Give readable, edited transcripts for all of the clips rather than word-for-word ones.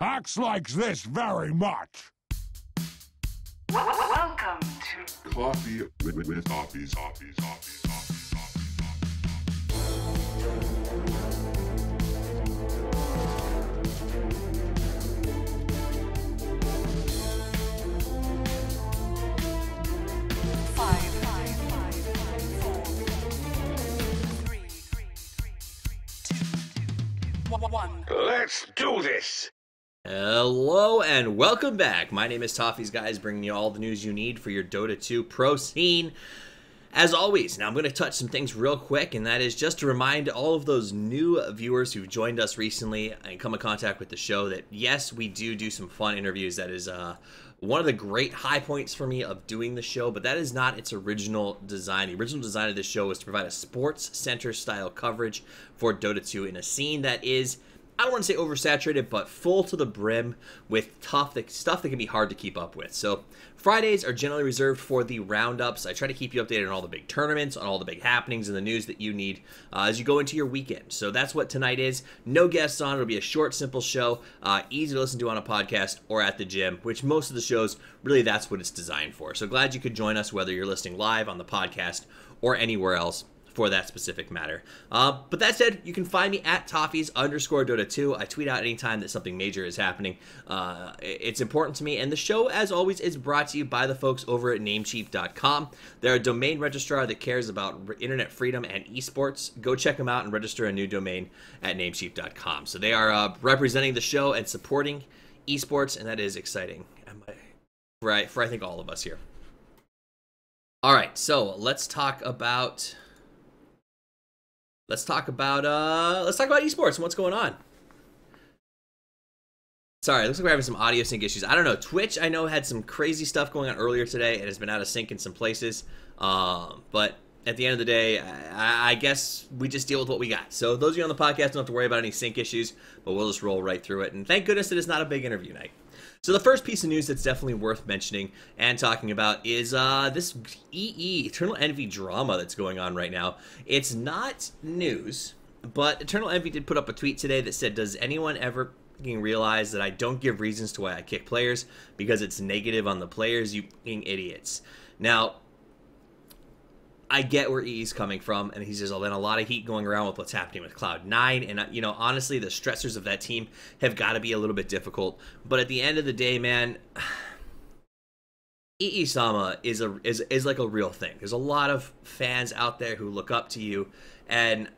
Hacks likes this very much. Welcome to Coffee with Toffees. Five, 4, 3, 2, 1. Let's do this. Hello and welcome back. My name is Toffees, guys, bringing you all the news you need for your Dota 2 pro scene. As always, now I'm going to touch some things real quick, and that is just to remind all of those new viewers who've joined us recently and come in contact with the show that, yes, we do some fun interviews. That is one of the great high points for me of doing the show, but that is not its original design. The original design of this show was to provide a sports center style coverage for Dota 2 in a scene that is, I don't want to say oversaturated, but full to the brim with stuff that can be hard to keep up with. So Fridays are generally reserved for the roundups. I try to keep you updated on all the big tournaments, on all the big happenings and the news that you need as you go into your weekend. So that's what tonight is. No guests on. It'll be a short, simple show, easy to listen to on a podcast or at the gym, which most of the shows, really that's what it's designed for. So glad you could join us, whether you're listening live on the podcast or anywhere else for that specific matter. But that said, you can find me at Toffees_Dota2. I tweet out anytime that something major is happening. It's important to me. And the show, as always, is brought to you by the folks over at Namecheap.com. They're a domain registrar that cares about internet freedom and esports. Go check them out and register a new domain at Namecheap.com. So they are representing the show and supporting esports, and that is exciting. For I think all of us here. All right, so let's talk about esports and what's going on. Sorry, it looks like we're having some audio sync issues. I don't know. Twitch, I know, had some crazy stuff going on earlier today and has been out of sync in some places. But at the end of the day, I guess we just deal with what we got. So those of you on the podcast don't have to worry about any sync issues, but we'll just roll right through it. And thank goodness that it's not a big interview night. So the first piece of news that's definitely worth mentioning and talking about is this Eternal Envy drama that's going on right now. It's not news, but Eternal Envy did put up a tweet today that said, does anyone ever realize that I don't give reasons to why I kick players because it's negative on the players, you fucking idiots. Now, I get where EE's coming from, and he's just been a lot of heat going around with what's happening with Cloud9, and, you know, honestly, the stressors of that team have got to be a little bit difficult, but at the end of the day, man, EE-sama is like a real thing. There's a lot of fans out there who look up to you, and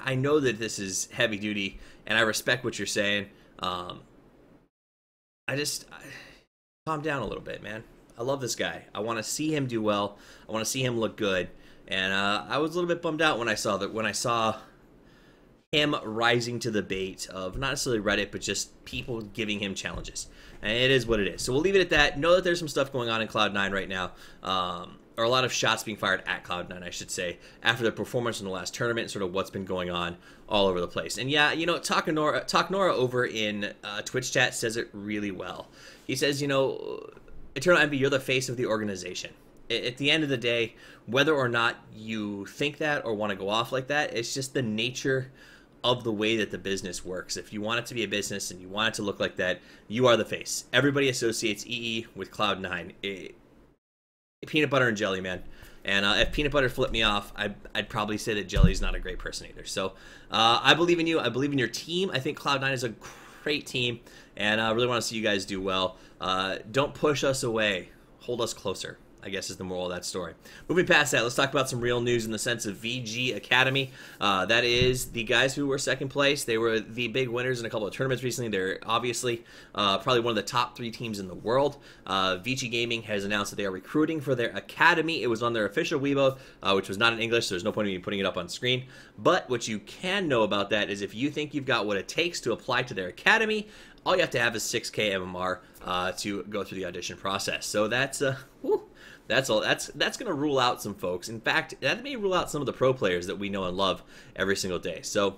I know that this is heavy duty, and I respect what you're saying. Calm down a little bit, man. I love this guy. I want to see him do well. I want to see him look good. And I was a little bit bummed out when I saw him rising to the bait of not necessarily Reddit, but just people giving him challenges. And it is what it is. So we'll leave it at that. Know that there's some stuff going on in Cloud9 right now. Or a lot of shots being fired at Cloud9, I should say, after their performance in the last tournament, sort of what's been going on all over the place. And yeah, you know, Talk Nora over in Twitch chat says it really well. He says, you know, Eternal Envy, you're the face of the organization. At the end of the day, whether or not you think that or want to go off like that, it's just the nature of the way that the business works. If you want it to be a business and you want it to look like that, you are the face. Everybody associates EE with Cloud9. Peanut butter and jelly, man. And if peanut butter flipped me off, I'd probably say that Jelly's not a great person either. So I believe in you. I believe in your team. I think Cloud9 is a great team, and I really want to see you guys do well. Don't push us away. Hold us closer, I guess, is the moral of that story. Moving past that, let's talk about some real news in the sense of VG Academy. That is the guys who were second place. They were the big winners in a couple of tournaments recently. They're obviously probably one of the top 3 teams in the world. VG Gaming has announced that they are recruiting for their academy. It was on their official Weibo, which was not in English, so there's no point in me putting it up on screen. But what you can know about that is if you think you've got what it takes to apply to their academy, all you have to have is 6K MMR to go through the audition process. So that's that's going to rule out some folks. In fact, that may rule out some of the pro players that we know and love every single day. So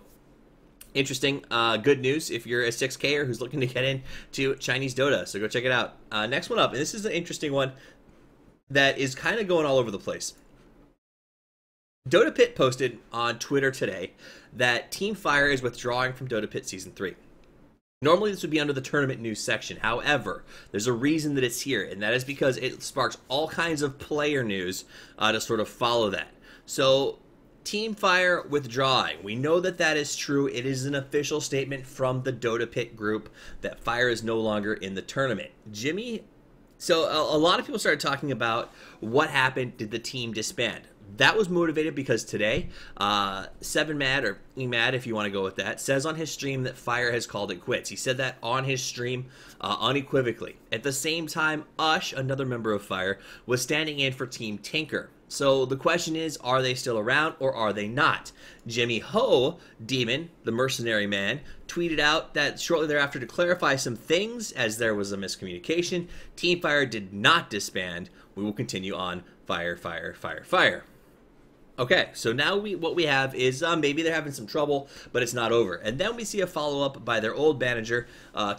interesting, good news if you're a 6K'er who's looking to get into Chinese Dota. So go check it out. Next one up, and this is an interesting one that is kind of going all over the place. Dota Pit posted on Twitter today that Team Fire is withdrawing from Dota Pit Season 3. Normally this would be under the tournament news section. However, there's a reason that it's here, and that is because it sparks all kinds of player news to sort of follow that. So, Team Fire withdrawing. We know that that is true. It is an official statement from the Dota Pit group that Fire is no longer in the tournament. Jimmy, so a lot of people started talking about what happened. Did the team disband? That was motivated because today, 7mad, or eMad if you want to go with that, says on his stream that Fire has called it quits. He said that on his stream unequivocally. At the same time, Ush, another member of Fire, was standing in for Team Tinker. So the question is, are they still around or are they not? Jimmy Ho, Demon, the mercenary man, tweeted out that shortly thereafter to clarify some things, as there was a miscommunication, Team Fire did not disband. We will continue on Fire, Fire, Fire, Fire. Okay, so now what we have is maybe they're having some trouble, but it's not over. And then we see a follow-up by their old manager,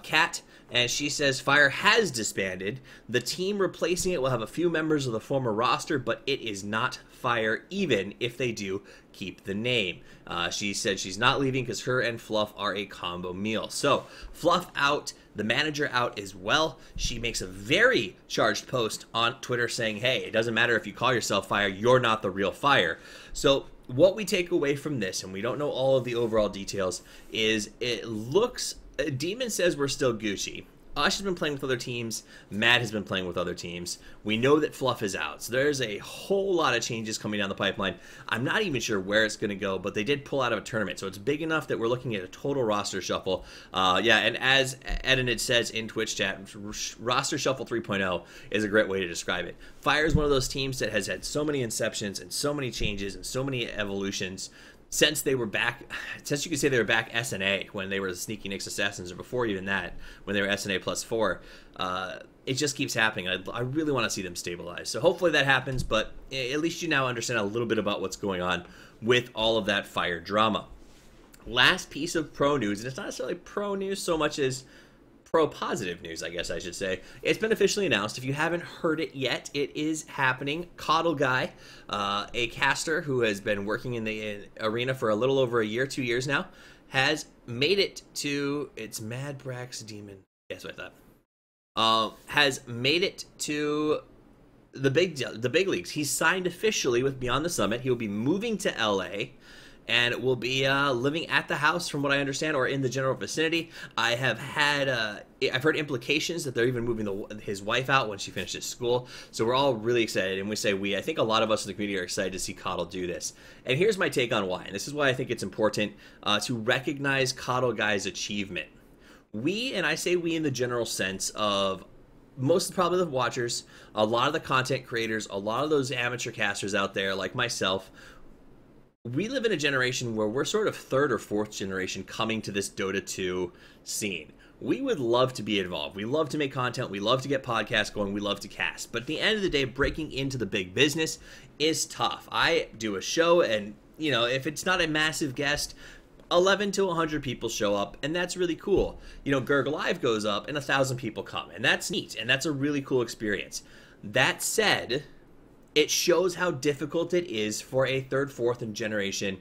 Kat, and she says Fire has disbanded. The team replacing it will have a few members of the former roster, but it is not Fire, even if they do keep the name. She said she's not leaving because her and Fluff are a combo meal. So, Fluff out, the manager out as well. She makes a very charged post on Twitter saying, hey, it doesn't matter if you call yourself Fire, you're not the real Fire. So, what we take away from this, and we don't know all of the overall details, is it looks... Demon says we're still Gucci. Ush has been playing with other teams. Matt has been playing with other teams. We know that Fluff is out. So there's a whole lot of changes coming down the pipeline. I'm not even sure where it's going to go, but they did pull out of a tournament. So it's big enough that we're looking at a total roster shuffle. Yeah, and as Edinid says in Twitch chat, roster shuffle 3.0 is a great way to describe it. Fire is one of those teams that has had so many inceptions and so many changes and so many evolutions since they were back, since you could say they were back SNA when they were the Sneaky Nicks Assassins, or before even that, when they were SNA +4, it just keeps happening. I really want to see them stabilize. So hopefully that happens, but at least you now understand a little bit about what's going on with all of that Fire drama. Last piece of pro news, and it's not necessarily pro news so much as pro-positive news, I guess I should say. It's been officially announced. If you haven't heard it yet, it is happening. Coddle Guy, a caster who has been working in the arena for a little over a year, 2 years now, has made it to... It's Mad Brax Demon. Yes, what I thought. Has made it to the big leagues. He's signed officially with Beyond the Summit. He will be moving to LA and will be living at the house, from what I understand, or in the general vicinity. I have had, I've heard implications that they're even moving his wife out when she finishes school. So we're all really excited, and we say I think a lot of us in the community are excited to see Coddle do this. And here's my take on why, and this is why I think it's important to recognize Coddle Guy's achievement. We, and I say we in the general sense of most probably the watchers, a lot of the content creators, a lot of those amateur casters out there like myself, we live in a generation where we're sort of third or fourth generation coming to this Dota 2 scene. We would love to be involved. We love to make content. We love to get podcasts going. We love to cast. But at the end of the day, breaking into the big business is tough. I do a show, and, you know, if it's not a massive guest, 11 to 100 people show up, and that's really cool. You know, Gurg Live goes up, and 1,000 people come, and that's neat, and that's a really cool experience. That said, it shows how difficult it is for a third, fourth, and generation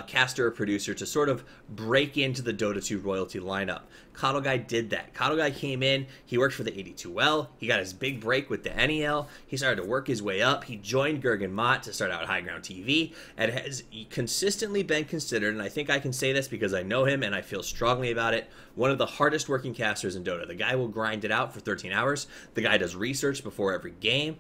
caster or producer to sort of break into the Dota 2 royalty lineup. Coddle Guy did that. Coddle Guy came in, he worked for the 82L, he got his big break with the NEL, he started to work his way up, he joined Gurg and Mott to start out at High Ground TV, and has consistently been considered, and I think I can say this because I know him and I feel strongly about it, one of the hardest working casters in Dota. The guy will grind it out for 13 hours, the guy does research before every game,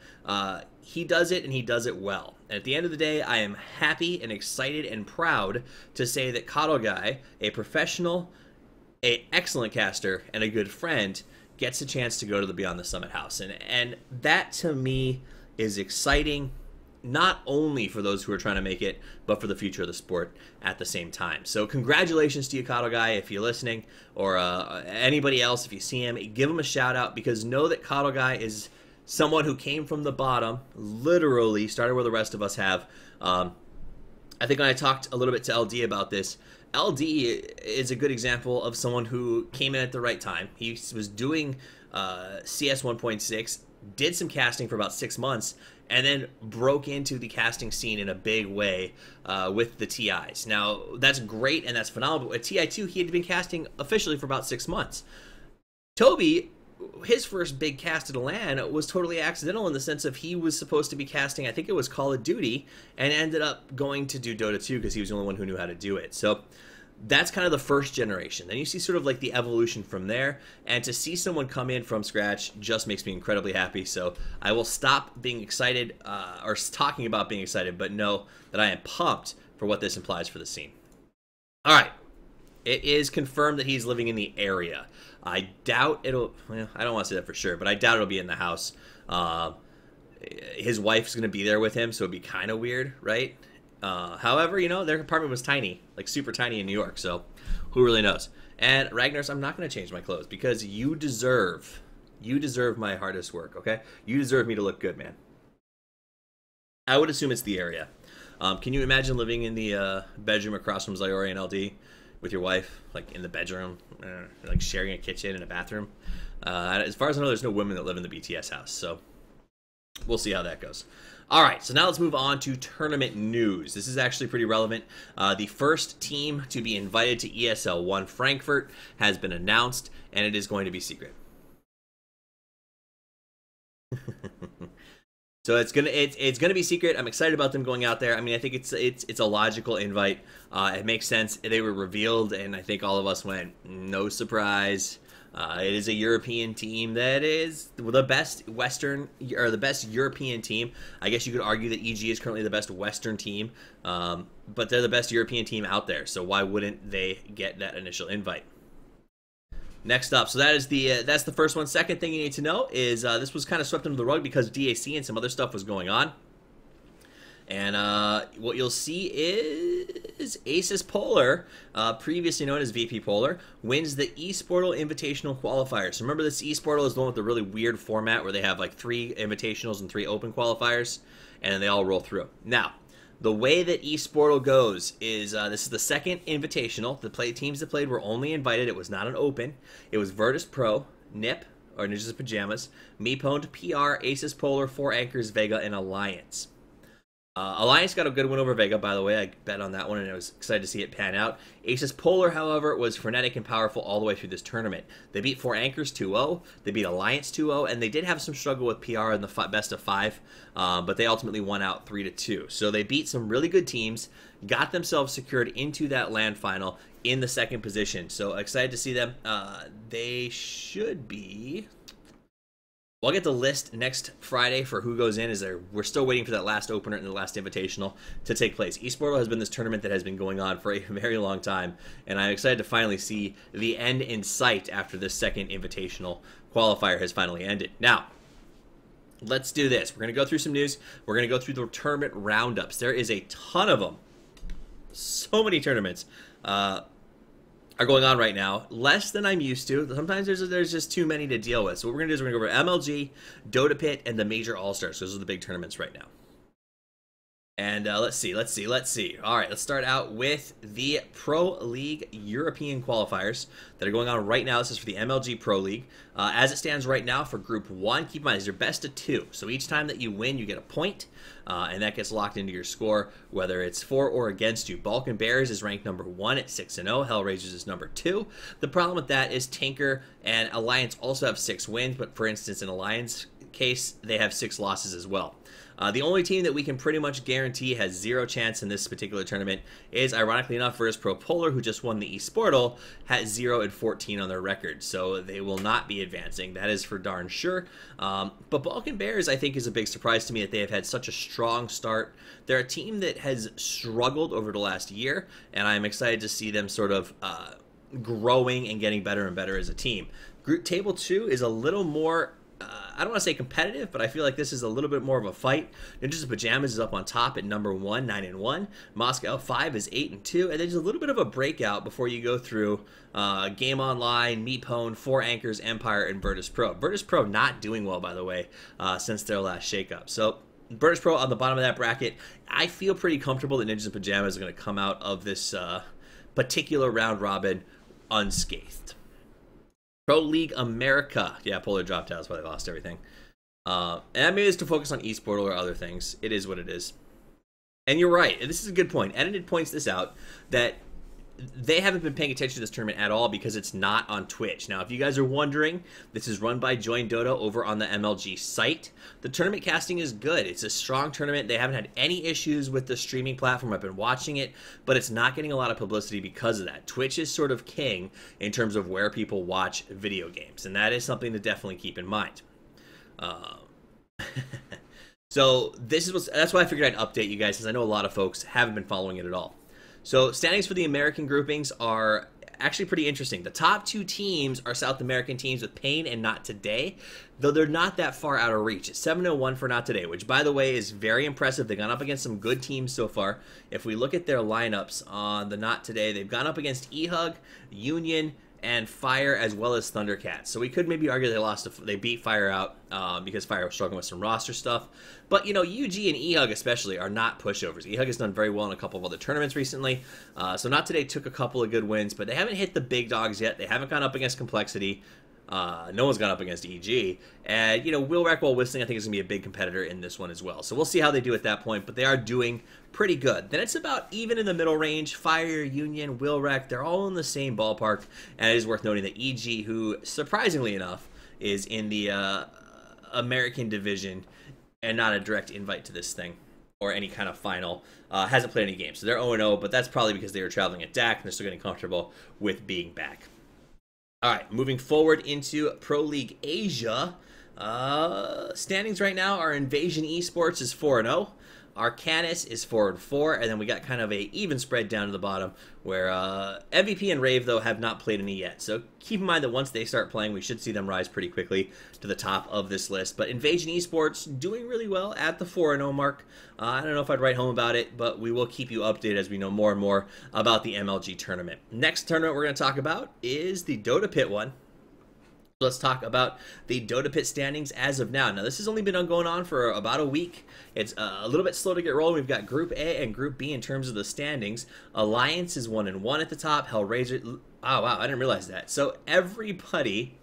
he does it, and he does it well. And at the end of the day, I am happy and excited and proud to say that Coddle Guy, a professional, an excellent caster, and a good friend, gets a chance to go to the Beyond the Summit house. And that, to me, is exciting, not only for those who are trying to make it, but for the future of the sport at the same time. So congratulations to you, Coddle Guy, if you're listening, or anybody else, if you see him, give him a shout out, because know that Coddle Guy is someone who came from the bottom, literally started where the rest of us have. I think when I talked a little bit to LD about this, LD is a good example of someone who came in at the right time. He was doing CS 1.6 did some casting for about 6 months, and then broke into the casting scene in a big way with the TIs. Now, that's great and that's phenomenal, but at TI2, he had been casting officially for about 6 months. Toby, his first big cast at a LAN was totally accidental in the sense of he was supposed to be casting, I think it was Call of Duty, and ended up going to do Dota 2 because he was the only one who knew how to do it. So that's kind of the first generation. Then you see sort of like the evolution from there, and to see someone come in from scratch just makes me incredibly happy. So I will stop being excited or talking about being excited, but know that I am pumped for what this implies for the scene. All right. It is confirmed that he's living in the area. I doubt it'll... Well, I don't want to say that for sure, but I doubt it'll be in the house. His wife's going to be there with him, so it'd be kind of weird, right? However, you know, their apartment was tiny, like super tiny in New York, so who really knows? And Ragnar's, I'm not going to change my clothes because you deserve my hardest work, okay? You deserve me to look good, man. I would assume it's the area. Can you imagine living in the bedroom across from Zayori and LD with your wife, like in the bedroom, like sharing a kitchen and a bathroom? As far as I know, there's no women that live in the BTS house, so we'll see how that goes. All right, so now let's move on to tournament news. This is actually pretty relevant. The first team to be invited to ESL 1 Frankfurt has been announced, and it is going to be secret. So it's gonna be secret. I'm excited about them going out there. I mean, I think it's a logical invite. It makes sense. They were revealed, and I think all of us went, no surprise. It is a European team that is the best Western, or the best European team. I guess you could argue that EG is currently the best Western team, but they're the best European team out there. So why wouldn't they get that initial invite? Next up, so that's the first one. Second thing you need to know is this was kind of swept under the rug because DAC and some other stuff was going on. And what you'll see is Aces Polar, previously known as VP Polar, wins the eSportal Invitational Qualifiers. So remember, this eSportal is the one with the really weird format where they have like 3 invitationals and 3 open qualifiers, and they all roll through. Now, the way that eSportal goes is this is the second invitational. The teams that played were only invited. It was not an open. It was Virtus Pro, NIP, or Ninjas in Pajamas, Meepwned, PR, Aces Polar, 4 Anchors, Vega, and Alliance. Alliance got a good win over Vega, by the way. I bet on that one, and I was excited to see it pan out. Aces Polar, however, was frenetic and powerful all the way through this tournament. They beat 4 Anchors 2-0, they beat Alliance 2-0, and they did have some struggle with PR in the best of 5, but they ultimately won out 3-2. So they beat some really good teams, got themselves secured into that LAN final in the second position. So excited to see them. They should be... Well, I'll get the list next Friday for who goes in. We're still waiting for that last opener and the last invitational to take place. eSportal has been this tournament that has been going on for a very long time, and I'm excited to finally see the end in sight after this second invitational qualifier has finally ended. Now, let's do this. We're going to go through some news. We're going to go through the tournament roundups. There is a ton of them. So many tournaments are going on right now, less than I'm used to. Sometimes there's just too many to deal with. So what we're gonna do is we're gonna go over MLG, Dota Pit, and the Major All-Stars. Those are the big tournaments right now. And let's see. All right, let's start out with the Pro League European qualifiers that are going on right now. This is for the MLG Pro League. As it stands right now for Group 1, keep in mind, these are best of 2. So each time that you win, you get a point, and that gets locked into your score, whether it's for or against you. Balkan Bears is ranked number 1 at 6-0. Hellraisers is number 2. The problem with that is Tinker and Alliance also have 6 wins, but for instance, in Alliance case, they have 6 losses as well. The only team that we can pretty much guarantee has 0 chance in this particular tournament is, ironically enough, Virtus Pro Polar, who just won the eSportal, has 0-14 on their record, so they will not be advancing. That is for darn sure. But Balkan Bears, I think, is a big surprise to me that they have had such a strong start. They're a team that has struggled over the last year, and I'm excited to see them sort of growing and getting better and better as a team. Group Table 2 is a little more... I don't want to say competitive, but I feel like this is a little bit more of a fight. Ninjas in Pajamas is up on top at number 1, 9-1. Moscow 5 is 8-2, and there's a little bit of a breakout before you go through Game Online, Meepwned, 4 Anchors, Empire, and Virtus Pro. Virtus Pro not doing well, by the way, since their last shakeup. So Virtus Pro on the bottom of that bracket. I feel pretty comfortable that Ninjas in Pajamas are going to come out of this particular round robin unscathed. Pro League America. Yeah, Polar dropped out. That's why they lost everything. And maybe it's to focus on eSport or other things. It is what it is. And you're right. And this is a good point. Edited points this out, that they haven't been paying attention to this tournament at all because it's not on Twitch. Now, if you guys are wondering, this is run by Join Dota over on the MLG site. The tournament casting is good. It's a strong tournament. They haven't had any issues with the streaming platform. I've been watching it, but it's not getting a lot of publicity because of that. Twitch is sort of king in terms of where people watch video games, and that is something to definitely keep in mind. So that's why I figured I'd update you guys, because I know a lot of folks haven't been following it at all. So standings for the American groupings are actually pretty interesting. The top 2 teams are South American teams with Pain and Not Today, though they're not that far out of reach. It's 7-1 for Not Today, which, by the way, is very impressive. They've gone up against some good teams so far. If we look at their lineups on the Not Today, they've gone up against EHUG, Union, and Fire, as well as Thundercats. So we could maybe argue they beat Fire out because Fire was struggling with some roster stuff. But, you know, UG and EHUG especially are not pushovers. EHUG has done very well in a couple of other tournaments recently. So Not Today took a couple of good wins, but they haven't hit the big dogs yet. They haven't gone up against Complexity. No one's gone up against EG. And, you know, Will Rack while whistling, I think, is going to be a big competitor in this one as well. So we'll see how they do at that point, but they are doing pretty good. Then it's about even in the middle range. Fire, Union, Will Rack, they're all in the same ballpark. And it is worth noting that EG, who, surprisingly enough, is in the American division and not a direct invite to this thing or any kind of final, hasn't played any games. So they're 0-0, but that's probably because they were traveling at DAC and they're still getting comfortable with being back. All right, moving forward into Pro League Asia. Standings right now are Invasion Esports is 4-0. Arcanis is 4-4, and then we got kind of a even spread down to the bottom, where MVP and Rave, though, have not played any yet. So keep in mind that once they start playing, we should see them rise pretty quickly to the top of this list. But Invasion Esports doing really well at the 4-0 mark. I don't know if I'd write home about it, but we will keep you updated as we know more and more about the MLG tournament. Next tournament we're going to talk about is the Dota Pit one. Let's talk about the Dota Pit standings as of now. Now, this has only been going on for about a week. It's a little bit slow to get rolling. We've got Group A and Group B in terms of the standings. Alliance is 1-1 at the top. Hellraiser, oh wow, I didn't realize that. So everybody,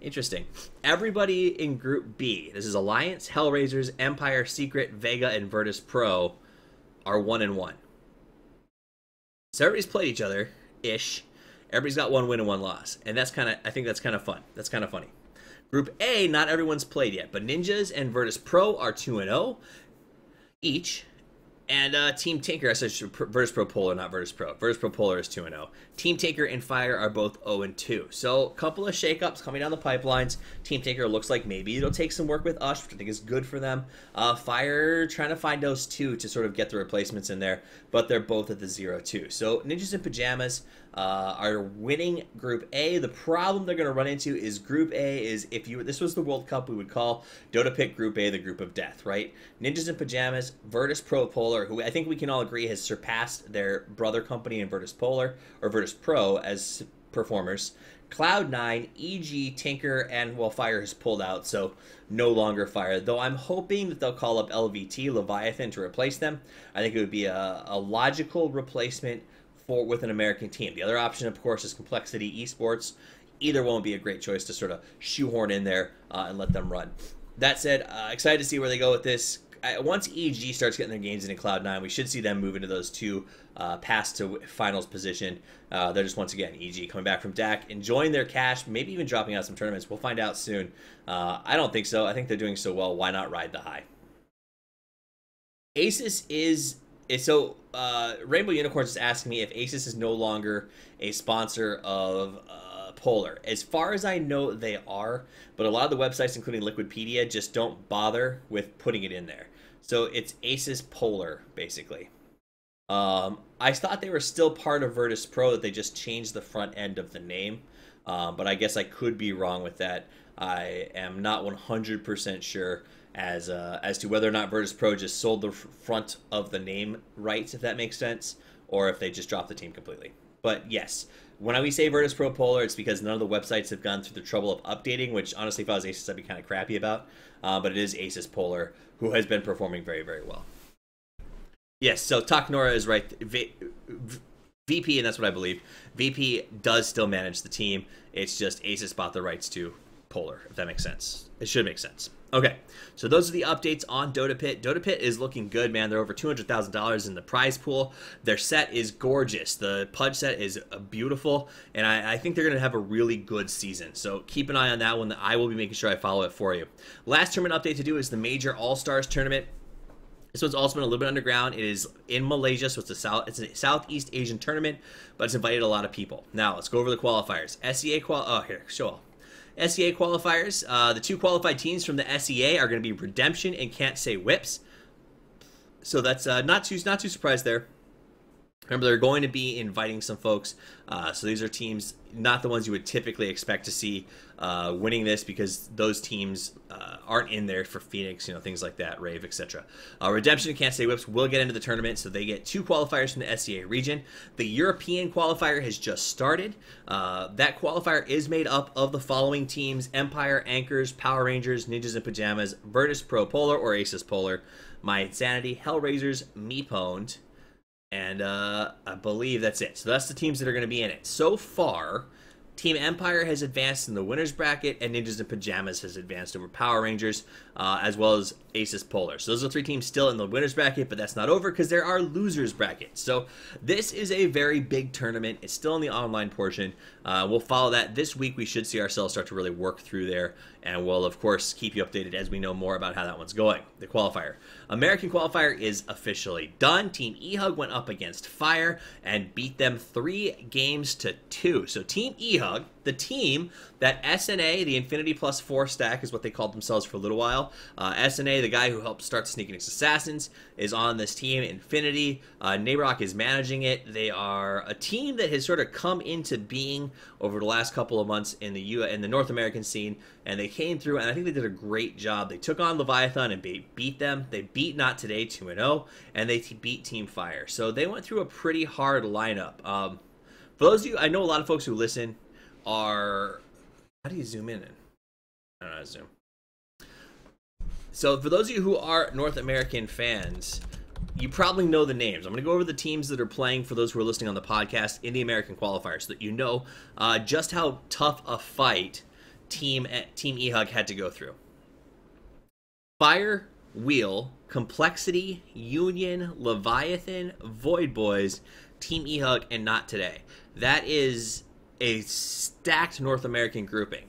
interesting. Everybody in Group B, this is Alliance, Hellraisers, Empire, Secret, Vega, and Virtus Pro, are 1-1. So everybody's played each other-ish. Everybody's got 1 win and 1 loss, and that's kind of, I think that's kind of fun. That's kind of funny. Group A, not everyone's played yet, but Ninjas and Virtus Pro are 2-0 each, and Team Tinker, I said Virtus Pro Polar, not Virtus Pro. Virtus Pro Polar is 2-0. Team Tinker and Fire are both 0-2. So a couple of shakeups coming down the pipelines. Team Tinker looks like maybe it'll take some work with Ush, which I think is good for them. Fire trying to find those two to sort of get the replacements in there, but they're both at the 0-2. So Ninjas in Pajamas are winning Group A. The problem they're going to run into is Group A is, this was the World Cup, we would call Dota Pit Group A the group of death, right? Ninjas in Pajamas, Virtus Pro Polar, who I think we can all agree has surpassed their brother company in Virtus Polar, or Virtus Pro as performers. Cloud9, EG, Tinker, and, well, Fire has pulled out, so no longer Fire. Though I'm hoping that they'll call up LVT, Leviathan, to replace them. I think it would be a logical replacement with an American team. The other option, of course, is Complexity Esports. Either one would be a great choice to sort of shoehorn in there and let them run. That said, excited to see where they go with this. Once EG starts getting their games in Cloud9, we should see them move into those two pass to finals position. They're just, once again, EG coming back from DAC, enjoying their cash, maybe even dropping out some tournaments. We'll find out soon. I don't think so. I think they're doing so well. Why not ride the high? Asus is so Rainbow Unicorns is asking me if Asus is no longer a sponsor of Polar. As far as I know, they are, but a lot of the websites, including Liquidpedia, just don't bother with putting it in there. So it's Asus Polar, basically. I thought they were still part of Virtus Pro, that they just changed the front end of the name, but I guess I could be wrong with that. I am not 100% sure as to whether or not Virtus Pro just sold the front of the name rights, if that makes sense, or if they just dropped the team completely. But yes, when we say Virtus Pro Polar, it's because none of the websites have gone through the trouble of updating, which honestly, if I was Asus, I'd be kind of crappy about. But it is Asus Polar, who has been performing very, very well. Yes, so Taknora is right. VP, and that's what I believe. VP does still manage the team. It's just Asus bought the rights to Polar, if that makes sense. It should make sense. Okay, so those are the updates on Dota Pit. Dota Pit is looking good, man. They're over $200,000 in the prize pool. Their set is gorgeous. The Pudge set is beautiful, and I think they're going to have a really good season. So keep an eye on that one. I will be making sure I follow it for you. Last tournament update to do is the Major All-Stars tournament. This one's also been a little bit underground. It is in Malaysia, so it's a Southeast Asian tournament, but it's invited a lot of people. Now, let's go over the qualifiers. SEA qualifiers. The 2 qualified teams from the SEA are going to be Redemption and Can't Say Whips. So that's not too surprised there. Remember, they're going to be inviting some folks. So these are teams, not the ones you would typically expect to see winning this, because those teams aren't in there for Phoenix, things like that, Rave, etc. Redemption and Can't Say Whips will get into the tournament, so they get 2 qualifiers from the SEA region. The European qualifier has just started. That qualifier is made up of the following teams: Empire, Anchors, Power Rangers, Ninjas in Pajamas, Virtus Pro Polar or Aces Polar, My Insanity, Hellraisers, Meepwned, and I believe that's it. So that's the teams that are going to be in it. So far, Team Empire has advanced in the winner's bracket, and Ninjas in Pajamas has advanced over Power Rangers, as well as Aces Polar. So those are 3 teams still in the winner's bracket, but that's not over because there are losers brackets. So this is a very big tournament. It's still in the online portion. We'll follow that this week. We should see ourselves start to really work through there, and we'll, of course, keep you updated as we know more about how that one's going. The qualifier. American qualifier is officially done. Team EHUG went up against Fire and beat them 3-2. So Team EHUG, the team that SNA, the Infinity Plus 4 stack is what they called themselves for a little while. SNA, the guy who helped start Sneaking Assassins, is on this team. Infinity, Nabrock is managing it. They are a team that has sort of come into being over the last couple of months in the North American scene, and they came through, and I think they did a great job. They took on Leviathan and beat them. They beat Not Today 2-0, and they beat Team Fire. So they went through a pretty hard lineup. For those of you, I know a lot of folks who listen are... How do you zoom in? I don't know how to zoom. So for those of you who are North American fans, you probably know the names. I'm going to go over the teams that are playing for those who are listening on the podcast in the American qualifier, so that you know just how tough a fight Team EHUG had to go through. Fire, Wheel, Complexity, Union, Leviathan, Void Boys, Team EHUG, and Not Today. That is a stacked North American grouping.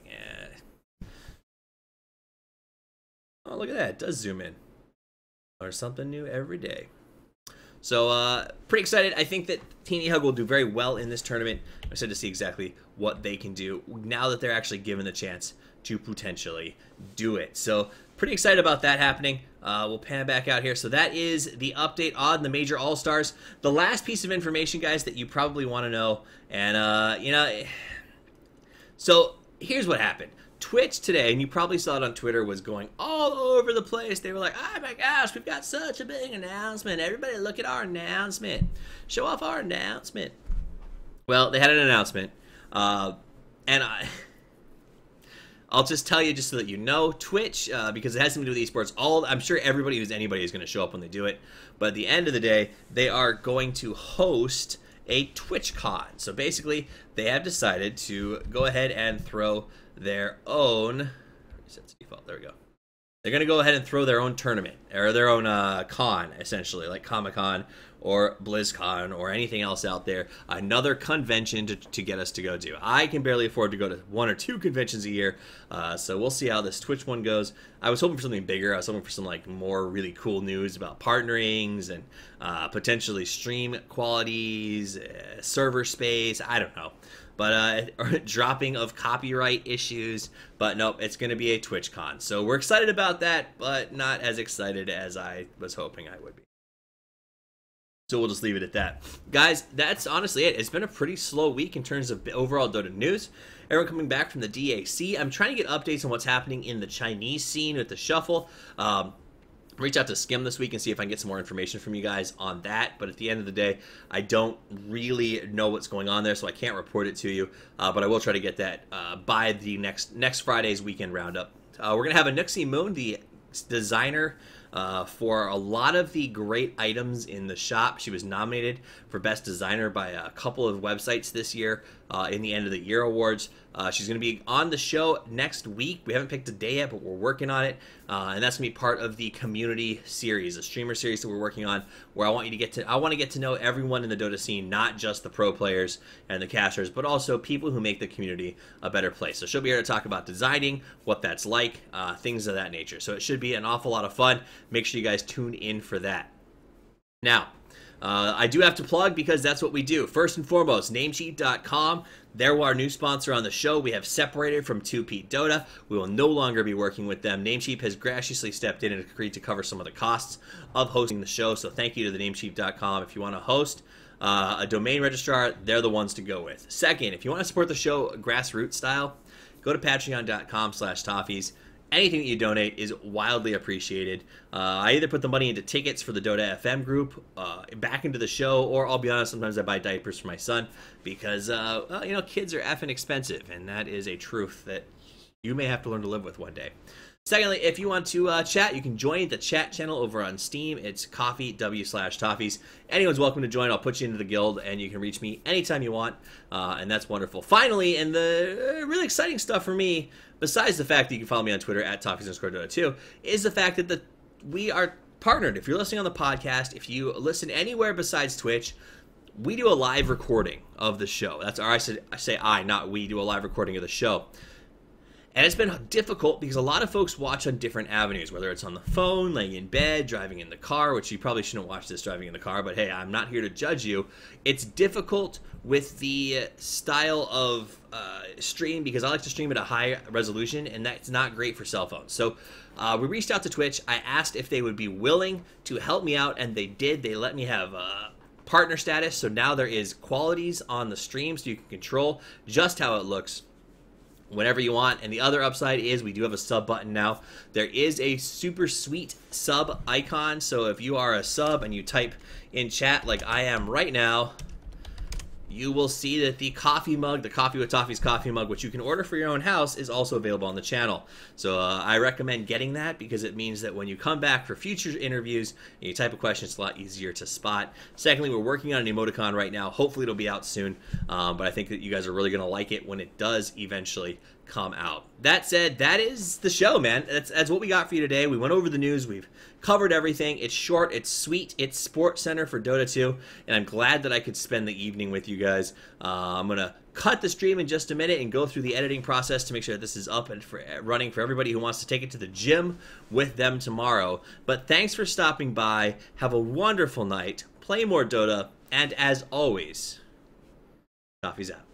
Oh, look at that. It does zoom in. Learn something new every day. So, pretty excited. I think that Team EHUG will do very well in this tournament. I'm excited to see exactly what they can do now that they're actually given the chance to potentially do it. So, pretty excited about that happening. We'll pan back out here. So that is the update on the Major All-Stars. The last piece of information, guys, that you probably want to know. And, so here's what happened. Twitch today, and you probably saw it on Twitter, was going all over the place. They were like, oh my gosh, we've got such a big announcement. Everybody look at our announcement. Show off our announcement. Well, they had an announcement. And I'll just tell you, just so that you know, Twitch, because it has something to do with esports, I'm sure everybody who's anybody is going to show up when they do it. But at the end of the day, they are going to host a TwitchCon. So basically, they have decided to go ahead and throw their own... Reset to default. There we go. They're going to go ahead and throw their own tournament, or their own con, essentially, like Comic-Con or BlizzCon or anything else out there. Another convention to get us to go to. I can barely afford to go to 1 or 2 conventions a year, so we'll see how this Twitch one goes. I was hoping for something bigger. I was hoping for some more really cool news about partnerings and potentially stream qualities, server space. I don't know. But dropping of copyright issues. But nope, it's going to be a TwitchCon. So we're excited about that, but not as excited as I was hoping I would be. So we'll just leave it at that. Guys, that's honestly it. It's been a pretty slow week in terms of overall Dota news. Everyone coming back from the DAC. I'm trying to get updates on what's happening in the Chinese scene with the Shuffle. Reach out to Skim this week and see if I can get some more information from you guys on that. But at the end of the day, I don't really know what's going on there, so I can't report it to you. But I will try to get that by the next Friday's weekend roundup. We're going to have a Nixie Moon, the designer for a lot of the great items in the shop. She was nominated for Best Designer by a couple of websites this year in the End of the Year Awards. She's going to be on the show next week. We haven't picked a day yet, but we're working on it. And that's going to be part of the community series, a streamer series that we're working on, where I want to get to know everyone in the Dota scene, not just the pro players and the casters, but also people who make the community a better place. So she'll be here to talk about designing, what that's like, things of that nature. So it should be an awful lot of fun. Make sure you guys tune in for that. Now, I do have to plug because that's what we do. First and foremost, Namecheap.com. They're our new sponsor on the show. We have separated from 2P Dota. We will no longer be working with them. Namecheap has graciously stepped in and agreed to cover some of the costs of hosting the show. So thank you to the Namecheap.com. If you want to host a domain registrar, they're the ones to go with. Second, if you want to support the show grassroots style, go to patreon.com/Toffees. Anything that you donate is wildly appreciated. I either put the money into tickets for the Dota FM group, back into the show, or I'll be honest, sometimes I buy diapers for my son because, well, you know, kids are effing expensive, and that is a truth that you may have to learn to live with one day. Secondly, if you want to chat, you can join the chat channel over on Steam. It's coffee.w/Toffees. Anyone's welcome to join. I'll put you into the guild, and you can reach me anytime you want, and that's wonderful. Finally, and the really exciting stuff for me, besides the fact that you can follow me on Twitter at Toffees_Dota2, is the fact that we are partnered. If you're listening on the podcast, if you listen anywhere besides Twitch, we do a live recording of the show. That's our, I say I, not we, do a live recording of the show. And it's been difficult because a lot of folks watch on different avenues, whether it's on the phone, laying in bed, driving in the car, which you probably shouldn't watch this driving in the car, but hey, I'm not here to judge you. It's difficult with the style of stream because I like to stream at a high resolution, and that's not great for cell phones. So we reached out to Twitch. I asked if they would be willing to help me out, and they did. They let me have partner status, so now there is qualities on the stream so you can control just how it looks whenever you want. And the other upside is we do have a sub button now. There is a super sweet sub icon, so if you are a sub and you type in chat like I am right now, you will see that the coffee mug, the Coffee with Toffees coffee mug, which you can order for your own house, is also available on the channel. So I recommend getting that because it means that when you come back for future interviews and you type a question, it's a lot easier to spot. Secondly, we're working on an emoticon right now. Hopefully it'll be out soon, but I think that you guys are really going to like it when it does eventually come out. That said, that is the show, man. That's what we got for you today. We went over the news. We've covered everything. It's short. It's sweet. It's Sports Center for Dota 2, and I'm glad that I could spend the evening with you guys. I'm going to cut the stream in just a minute and go through the editing process to make sure that this is up and running for everybody who wants to take it to the gym with them tomorrow. But thanks for stopping by. Have a wonderful night. Play more Dota, and as always, Toffees out.